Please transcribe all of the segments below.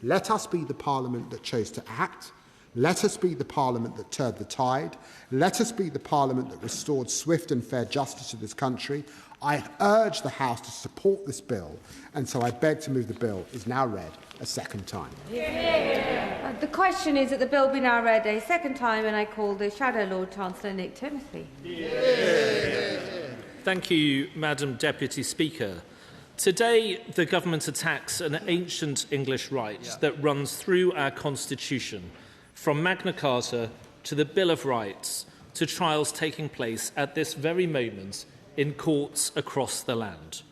Let us be the Parliament that chose to act. Let us be the Parliament that turned the tide. Let us be the Parliament that restored swift and fair justice to this country. I urge the House to support this bill, and so I beg to move the bill is now read a second time. The question is that the bill be now read a second time, and I call the Shadow Lord Chancellor Nick Timothy. Thank you, Madam Deputy Speaker. Today, the government attacks an ancient English right that runs through our Constitution, from Magna Carta to the Bill of Rights to trials taking place at this very moment in courts across the land.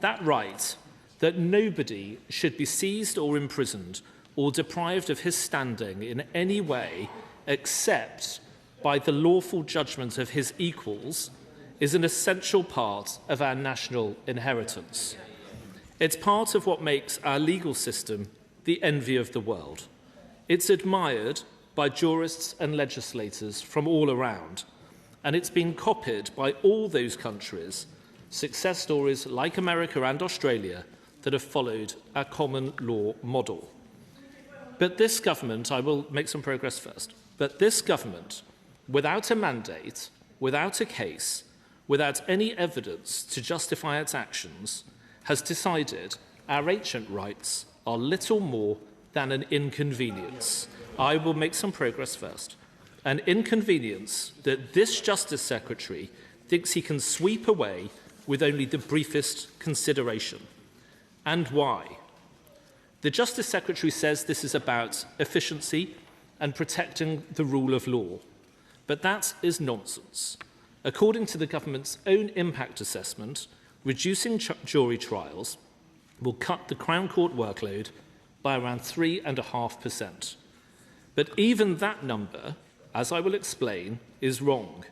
That right, that nobody should be seized or imprisoned or deprived of his standing in any way except by the lawful judgment of his equals, is an essential part of our national inheritance. It's part of what makes our legal system the envy of the world. It's admired by jurists and legislators from all around, and it's been copied by all those countries, success stories like America and Australia, that have followed our common law model. But this government, I will make some progress first, but this government, without a mandate, without a case, without any evidence to justify its actions, has decided our ancient rights are little more than an inconvenience. I will make some progress first. An inconvenience that this Justice Secretary thinks he can sweep away with only the briefest consideration. And why? The Justice Secretary says this is about efficiency and protecting the rule of law. But that is nonsense. According to the government's own impact assessment, reducing jury trials will cut the Crown Court workload by around 3.5%. But even that number, as I will explain, is wrong.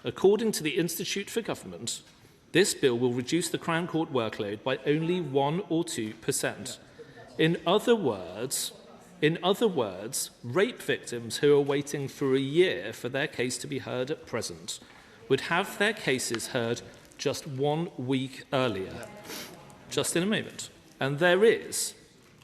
According to the Institute for Government, this bill will reduce the Crown Court workload by only 1 or 2%. In other words, rape victims who are waiting for a year for their case to be heard at present would have their cases heard just 1 week earlier. Just in a moment. And there is,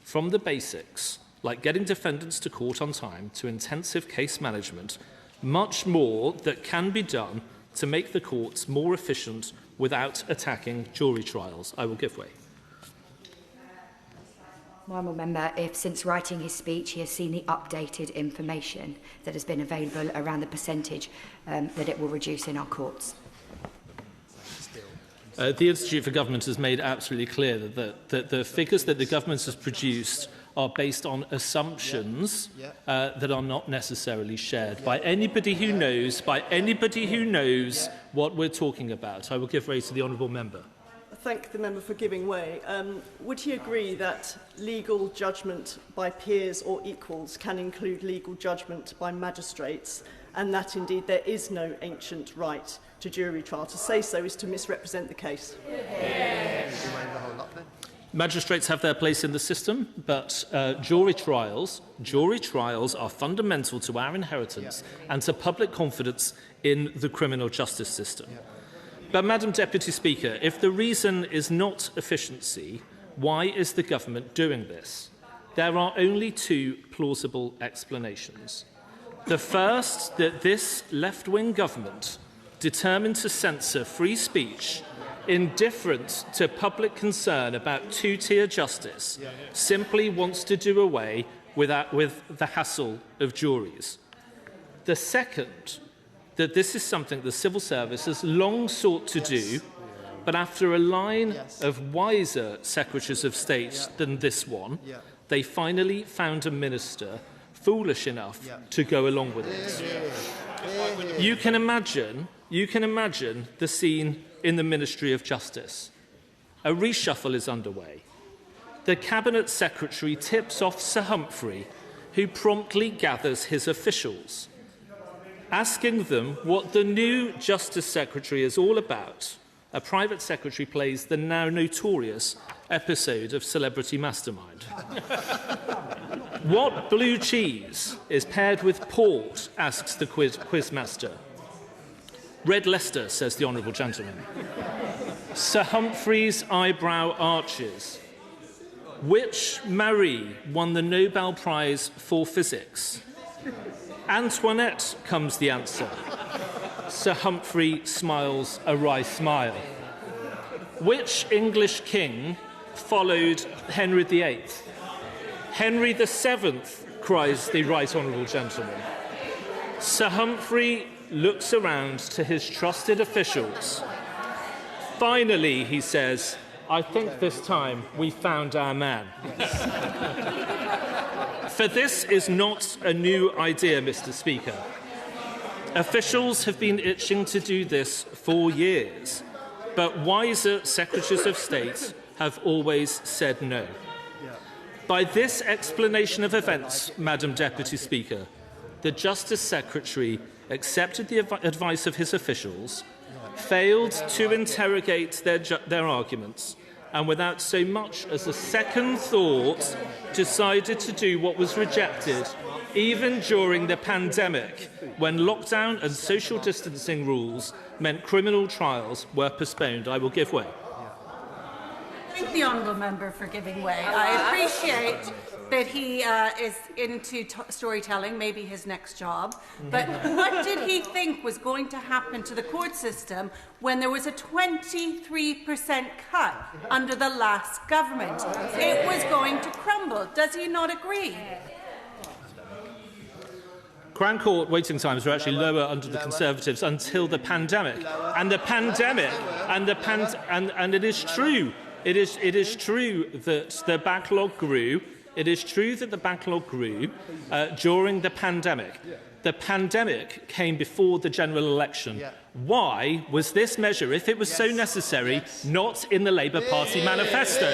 from the basics, like getting defendants to court on time, to intensive case management, much more that can be done to make the courts more efficient without attacking jury trials. I will give way. Honourable Member, if since writing his speech he has seen the updated information that has been available around the percentage that it will reduce in our courts. The Institute for Government has made absolutely clear that the figures that the government has produced are based on assumptions that are not necessarily shared by anybody who knows what we're talking about. I will give way to the honourable member. Thank the member for giving way. Would he agree that legal judgment by peers or equals can include legal judgment by magistrates, and that indeed there is no ancient right to jury trial? To say so is to misrepresent the case. Magistrates have their place in the system, but jury trials are fundamental to our inheritance and to public confidence in the criminal justice system. But, Madam Deputy Speaker, if the reason is not efficiency, why is the government doing this? There are only two plausible explanations. The first, that this left-wing government, determined to censor free speech, indifferent to public concern about two-tier justice, simply wants to do away with the hassle of juries. The second, that this is something the civil service has long sought to do, but after a line of wiser secretaries of state than this one, they finally found a minister foolish enough to go along with it. You can imagine the scene in the Ministry of Justice. A reshuffle is underway. The Cabinet Secretary tips off Sir Humphrey, who promptly gathers his officials, asking them what the new Justice Secretary is all about. A private secretary plays the now notorious episode of Celebrity Mastermind. What blue cheese is paired with port, asks the quizmaster. Red Leicester, says the honourable gentleman. Sir Humphrey's eyebrow arches. Which Marie won the Nobel Prize for Physics? Antoinette, comes the answer. Sir Humphrey smiles a wry smile. Which English king followed Henry VIII? Henry VII, cries the right honourable gentleman. Sir Humphrey looks around to his trusted officials. Finally, he says, I think this time we found our man. For this is not a new idea, Mr. Speaker. Officials have been itching to do this for years, but wiser secretaries of state have always said no. By this explanation of events, Madam Deputy Speaker, the Justice Secretary accepted the advice of his officials, failed to interrogate their arguments, and without so much as a second thought, decided to do what was rejected even during the pandemic, when lockdown and social distancing rules meant criminal trials were postponed. I will give way. Thank the honourable member for giving way. I appreciate that he is into storytelling, maybe his next job. But what did he think was going to happen to the court system when there was a 23% cut under the last government? It was going to crumble. Does he not agree? Crown Court waiting times were actually lower under the Conservatives until the pandemic. And the pandemic, and it is true. It is true that the backlog grew. It is true that the backlog grew during the pandemic. The pandemic came before the general election. Why was this measure, if it was so necessary, not in the Labour Party manifesto?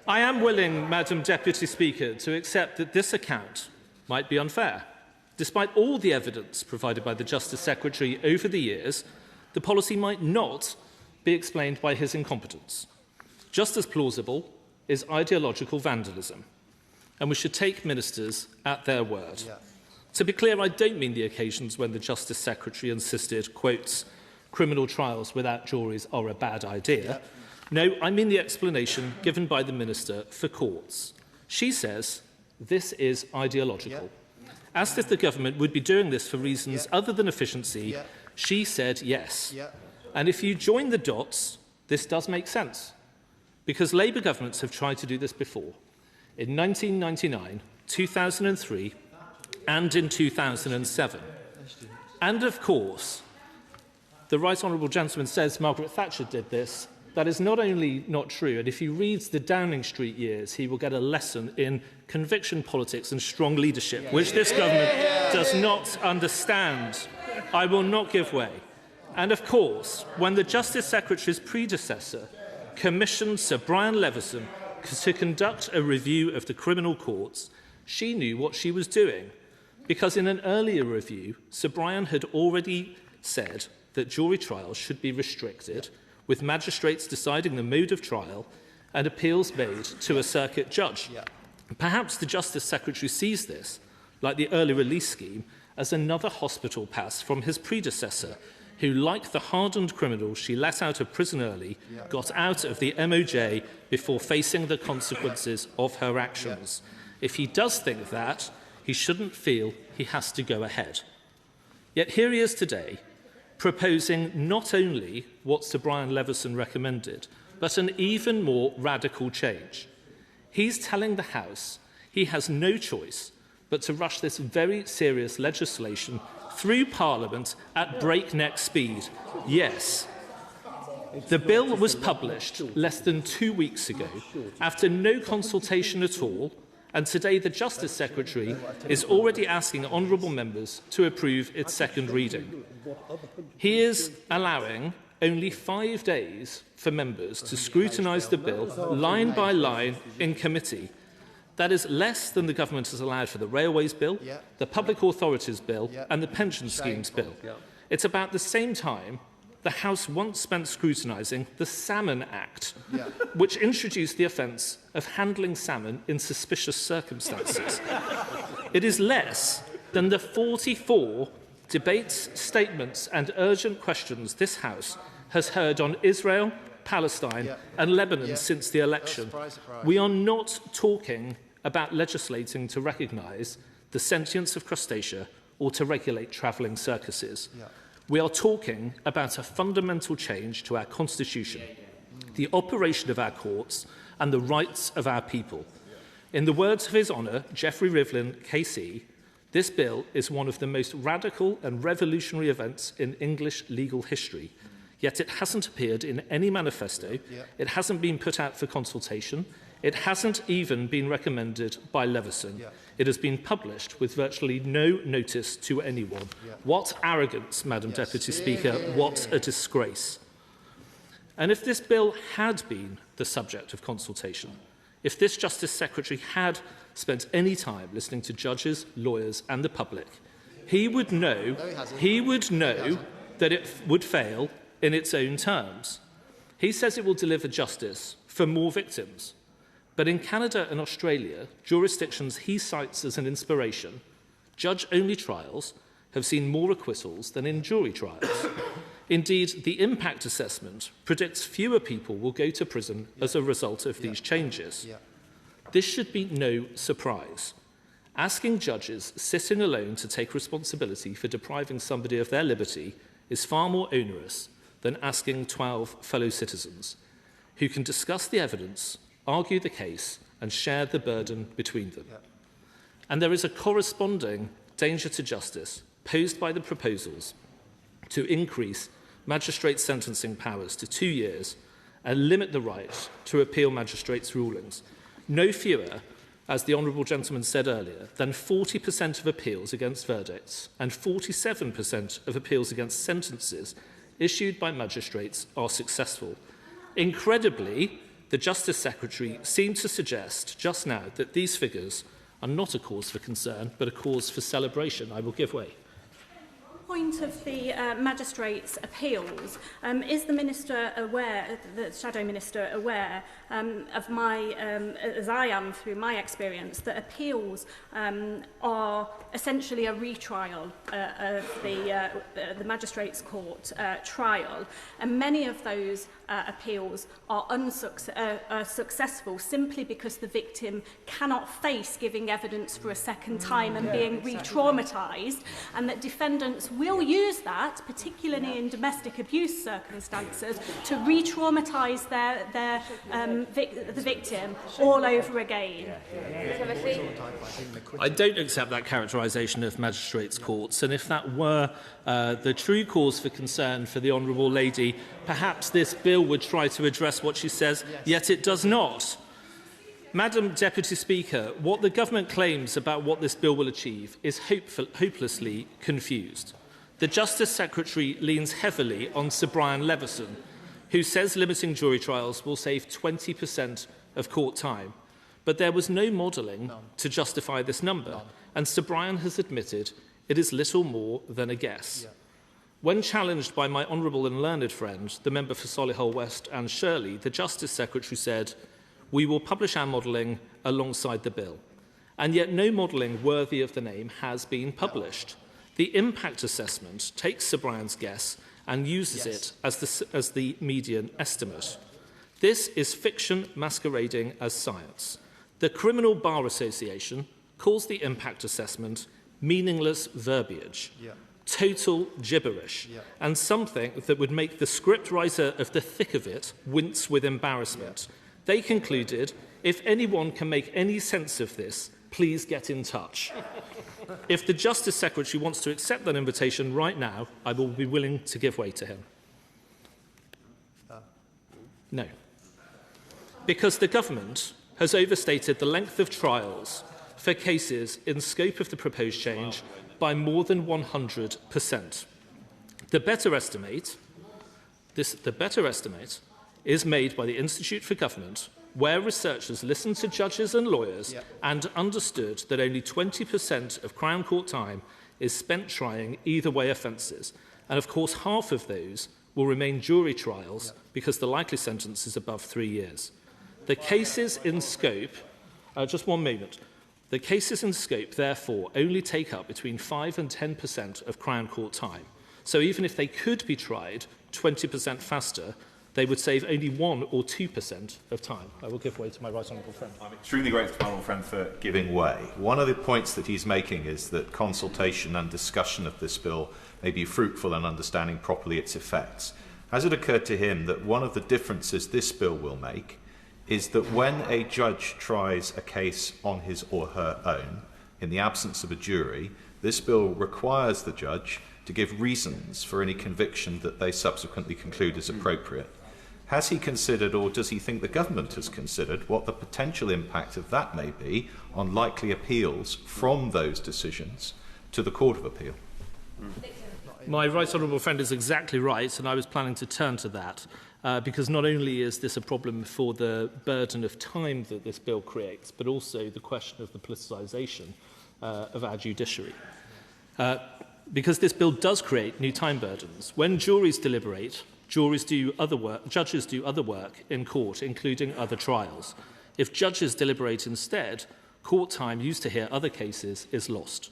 I am willing, Madam Deputy Speaker, to accept that this account might be unfair. Despite all the evidence provided by the Justice Secretary over the years, the policy might not be explained by his incompetence. Just as plausible is ideological vandalism, and we should take ministers at their word. To be clear, I don't mean the occasions when the Justice Secretary insisted, quotes, criminal trials without juries are a bad idea. No, I mean the explanation given by the Minister for courts. She says this is ideological. Asked if the government would be doing this for reasons other than efficiency, she said yes. And if you join the dots, this does make sense, because Labour governments have tried to do this before. In 1999, 2003, and in 2007. And of course, the Right Honourable Gentleman says Margaret Thatcher did this. That is not only not true, and if he reads the Downing Street years, he will get a lesson in conviction politics and strong leadership, which this government does not understand. I will not give way. And of course, when the Justice Secretary's predecessor commissioned Sir Brian Leveson to conduct a review of the criminal courts, she knew what she was doing, because in an earlier review, Sir Brian had already said that jury trials should be restricted, with magistrates deciding the mode of trial and appeals made to a circuit judge. Perhaps the Justice Secretary sees this, like the early release scheme, as another hospital pass from his predecessor, who, like the hardened criminals she let out of prison early, got out of the MOJ before facing the consequences of her actions. If he does think that, he shouldn't feel he has to go ahead. Yet here he is today, proposing not only what Sir Brian Leveson recommended, but an even more radical change. He's telling the House he has no choice but to rush this very serious legislation through Parliament at breakneck speed. Yes, the bill was published less than 2 weeks ago, after no consultation at all, and today the Justice Secretary is already asking honourable members to approve its second reading. He is allowing only 5 days for members to scrutinise the bill line by line in committee. That is less than the government has allowed for the Railways Bill, the Public Authorities Bill and the Pension Schemes Bill. It's about the same time the House once spent scrutinising the Salmon Act, which introduced the offence of handling salmon in suspicious circumstances. It is less than the 44 debates, statements and urgent questions this House has heard on Israel, Palestine and Lebanon since the election. Surprise, surprise. We are not talking about legislating to recognise the sentience of crustacea or to regulate travelling circuses. We are talking about a fundamental change to our constitution, the operation of our courts and the rights of our people. In the words of His Honour, Geoffrey Rivlin, KC, this bill is one of the most radical and revolutionary events in English legal history. Yet it hasn't appeared in any manifesto, it hasn't been put out for consultation, it hasn't even been recommended by Leveson. It has been published with virtually no notice to anyone. What arrogance, Madam Deputy Speaker, what a disgrace. And if this bill had been the subject of consultation, if this Justice Secretary had spent any time listening to judges, lawyers and the public, he would know that it would fail in its own terms. He says it will deliver justice for more victims. But in Canada and Australia, jurisdictions he cites as an inspiration, judge-only trials have seen more acquittals than in jury trials. Indeed, the impact assessment predicts fewer people will go to prison as a result of these changes. This should be no surprise. Asking judges sitting alone to take responsibility for depriving somebody of their liberty is far more onerous than asking 12 fellow citizens who can discuss the evidence, argue the case and share the burden between them. And there is a corresponding danger to justice posed by the proposals to increase magistrate sentencing powers to 2 years and limit the right to appeal magistrates' rulings. No fewer, as the Honourable Gentleman said earlier, than 40% of appeals against verdicts and 47% of appeals against sentences issued by magistrates are successful. Incredibly, the Justice Secretary seemed to suggest just now that these figures are not a cause for concern, but a cause for celebration. I will give way. Point of the magistrates' appeals, is the Minister aware, the Shadow Minister aware of my, as I am through my experience, that appeals are essentially a retrial of the Magistrates' Court trial, and many of those appeals are successful simply because the victim cannot face giving evidence for a second time and being re-traumatised, and that defendants will use that, particularly in domestic abuse circumstances, to re-traumatise the victim all over again. I don't accept that characterisation of magistrates' courts, and if that were the true cause for concern for the Honourable Lady, perhaps this bill would try to address what she says, yet it does not. Madam Deputy Speaker, what the government claims about what this bill will achieve is hopelessly confused. The Justice Secretary leans heavily on Sir Brian Leveson, who says limiting jury trials will save 20% of court time. But there was no modelling to justify this number, and Sir Brian has admitted it is little more than a guess. When challenged by my honourable and learned friend, the member for Solihull West and Shirley, the Justice Secretary said, "We will publish our modelling alongside the bill." And yet no modelling worthy of the name has been published. The impact assessment takes Sir Brian's guess and uses it as the median estimate. This is fiction masquerading as science. The Criminal Bar Association calls the impact assessment meaningless verbiage, total gibberish, and something that would make the scriptwriter of the thick of it wince with embarrassment. They concluded, if anyone can make any sense of this, please get in touch. If the Justice Secretary wants to accept that invitation right now, I will be willing to give way to him. No. Because the government has overstated the length of trials for cases in scope of the proposed change by more than 100%. The better estimate is made by the Institute for Government, where researchers listened to judges and lawyers and understood that only 20% of Crown Court time is spent trying either way offences. And of course, half of those will remain jury trials because the likely sentence is above 3 years. The cases in scope, just one moment, the cases in scope, therefore, only take up between 5 and 10% of Crown Court time. So even if they could be tried 20% faster, they would save only 1 or 2% of time. I will give way to my right honourable friend. I'm extremely grateful to my honourable friend for giving way. One of the points that he's making is that consultation and discussion of this bill may be fruitful in understanding properly its effects. Has it occurred to him that one of the differences this bill will make is that when a judge tries a case on his or her own, in the absence of a jury, this bill requires the judge to give reasons for any conviction that they subsequently conclude is appropriate. Has he considered, or does he think the government has considered, what the potential impact of that may be on likely appeals from those decisions to the Court of Appeal? My right honourable friend is exactly right, and I was planning to turn to that, because not only is this a problem for the burden of time that this bill creates, but also the question of the politicisation of our judiciary. Because this bill does create new time burdens. When juries deliberate, judges do other work in court, including other trials. If judges deliberate instead, court time used to hear other cases is lost.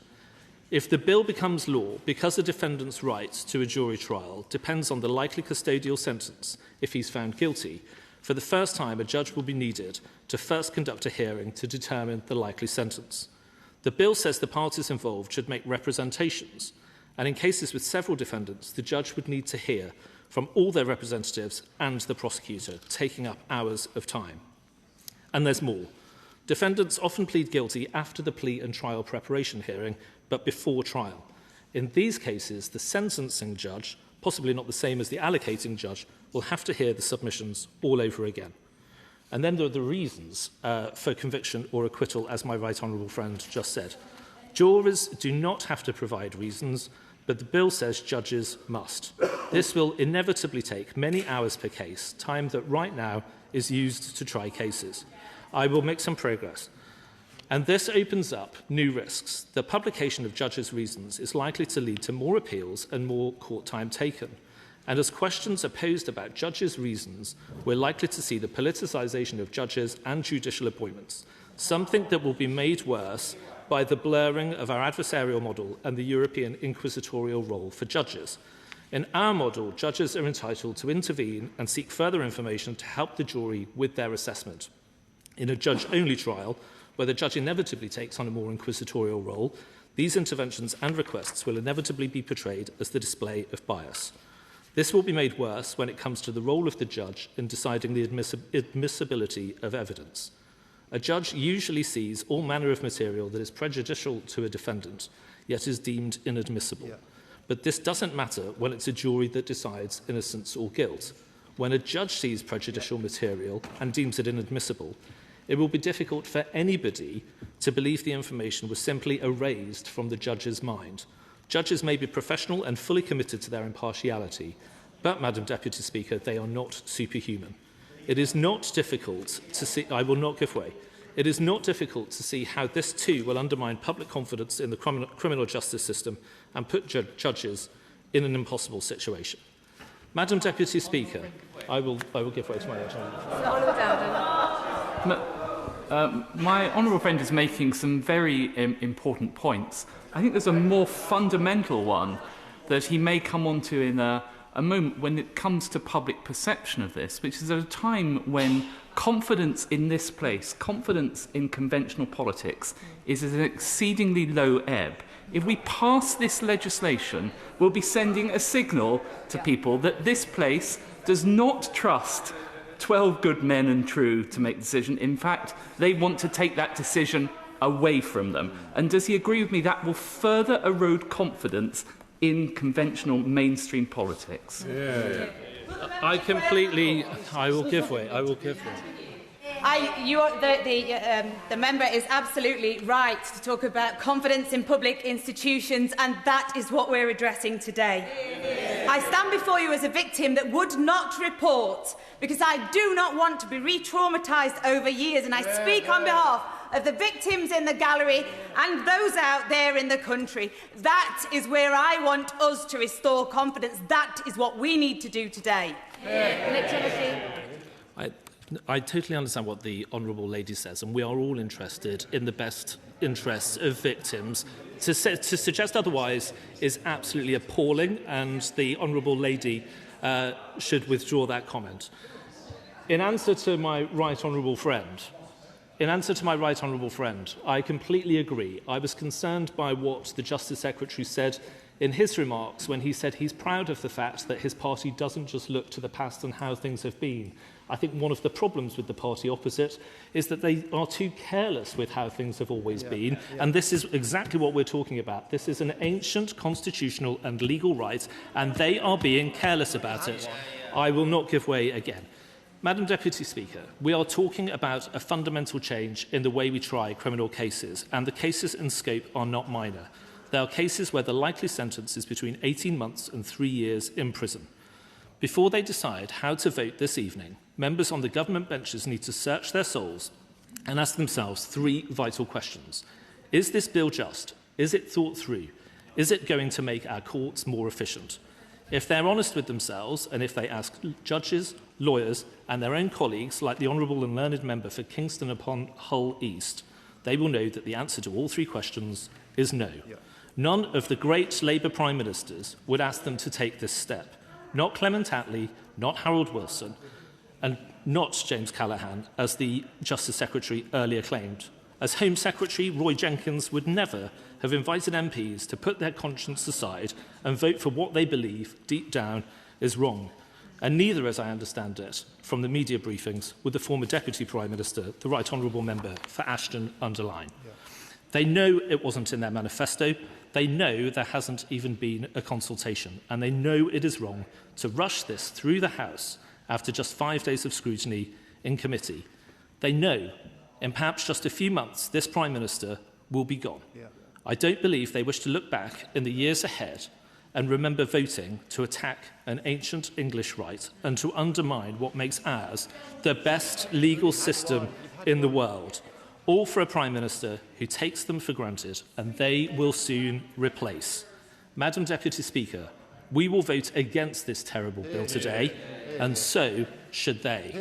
If the bill becomes law, because a defendant's right to a jury trial depends on the likely custodial sentence if he's found guilty, for the first time a judge will be needed to first conduct a hearing to determine the likely sentence. The bill says the parties involved should make representations, and in cases with several defendants, the judge would need to hear from all their representatives and the prosecutor, taking up hours of time. And there's more. Defendants often plead guilty after the plea and trial preparation hearing, but before trial. In these cases, the sentencing judge, possibly not the same as the allocating judge, will have to hear the submissions all over again. And then there are the reasons for conviction or acquittal, as my right honourable friend just said. Jurors do not have to provide reasons, but the bill says judges must. This will inevitably take many hours per case, time that right now is used to try cases. I will make some progress. And this opens up new risks. The publication of judges' reasons is likely to lead to more appeals and more court time taken. And as questions are posed about judges' reasons, we're likely to see the politicisation of judges and judicial appointments, something that will be made worse by the blurring of our adversarial model and the European inquisitorial role for judges. In our model, judges are entitled to intervene and seek further information to help the jury with their assessment. In a judge-only trial, where the judge inevitably takes on a more inquisitorial role, these interventions and requests will inevitably be portrayed as the display of bias. This will be made worse when it comes to the role of the judge in deciding the admissibility of evidence. A judge usually sees all manner of material that is prejudicial to a defendant, yet is deemed inadmissible. But this doesn't matter when it's a jury that decides innocence or guilt. When a judge sees prejudicial material and deems it inadmissible, it will be difficult for anybody to believe the information was simply erased from the judge's mind. Judges may be professional and fully committed to their impartiality, but, Madam Deputy Speaker, they are not superhuman. It is not difficult to see... I will not give way. It is not difficult to see how this too will undermine public confidence in the criminal justice system and put judges in an impossible situation. Madam Deputy Speaker, I will give way to my my honourable friend is making some very important points. I think there's a more fundamental one that he may come on to in a moment when it comes to public perception of this, which is at a time when confidence in this place, confidence in conventional politics, is at an exceedingly low ebb. If we pass this legislation, we'll be sending a signal to people that this place does not trust 12 good men and true to make the decision. In fact, they want to take that decision away from them. And does he agree with me that will further erode confidence in conventional mainstream politics? I will give way. The member is absolutely right to talk about confidence in public institutions, and that is what we're addressing today. I stand before you as a victim that would not report because I do not want to be re-traumatised over years, and I speak on behalf of the victims in the gallery and those out there in the country. That is where I want us to restore confidence. That is what we need to do today. I totally understand what the Honourable Lady says, and we are all interested in the best interests of victims. To suggest otherwise is absolutely appalling, and the Honourable Lady should withdraw that comment. In answer to my right honourable friend, I completely agree. I was concerned by what the Justice Secretary said in his remarks when he said he's proud of the fact that his party doesn't just look to the past and how things have been. I think one of the problems with the party opposite is that they are too careless with how things have always been, and this is exactly what we're talking about. This is an ancient constitutional and legal right, and they are being careless about it. I will not give way again. Madam Deputy Speaker, we are talking about a fundamental change in the way we try criminal cases, and the cases in scope are not minor. There are cases where the likely sentence is between 18 months and 3 years in prison. Before they decide how to vote this evening, members on the government benches need to search their souls and ask themselves 3 vital questions. Is this bill just? Is it thought through? Is it going to make our courts more efficient? If they're honest with themselves, and if they ask judges, lawyers and their own colleagues, like the Honourable and Learned Member for Kingston upon Hull East, they will know that the answer to all 3 questions is no. None of the great Labour Prime Ministers would ask them to take this step. Not Clement Attlee, not Harold Wilson, and not James Callaghan, as the Justice Secretary earlier claimed. As Home Secretary, Roy Jenkins would never have invited MPs to put their conscience aside and vote for what they believe, deep down, is wrong. And neither, as I understand it, from the media briefings, would the former Deputy Prime Minister, the Right Honourable Member for Ashton, underline. They know it wasn't in their manifesto. They know there hasn't even been a consultation. And they know it is wrong to rush this through the House after just 5 days of scrutiny in committee. They know in perhaps just a few months this Prime Minister will be gone. I don't believe they wish to look back in the years ahead and remember voting to attack an ancient English right and to undermine what makes ours the best legal system in the world, all for a Prime Minister who takes them for granted and they will soon replace. Madam Deputy Speaker, we will vote against this terrible bill today, and so should they.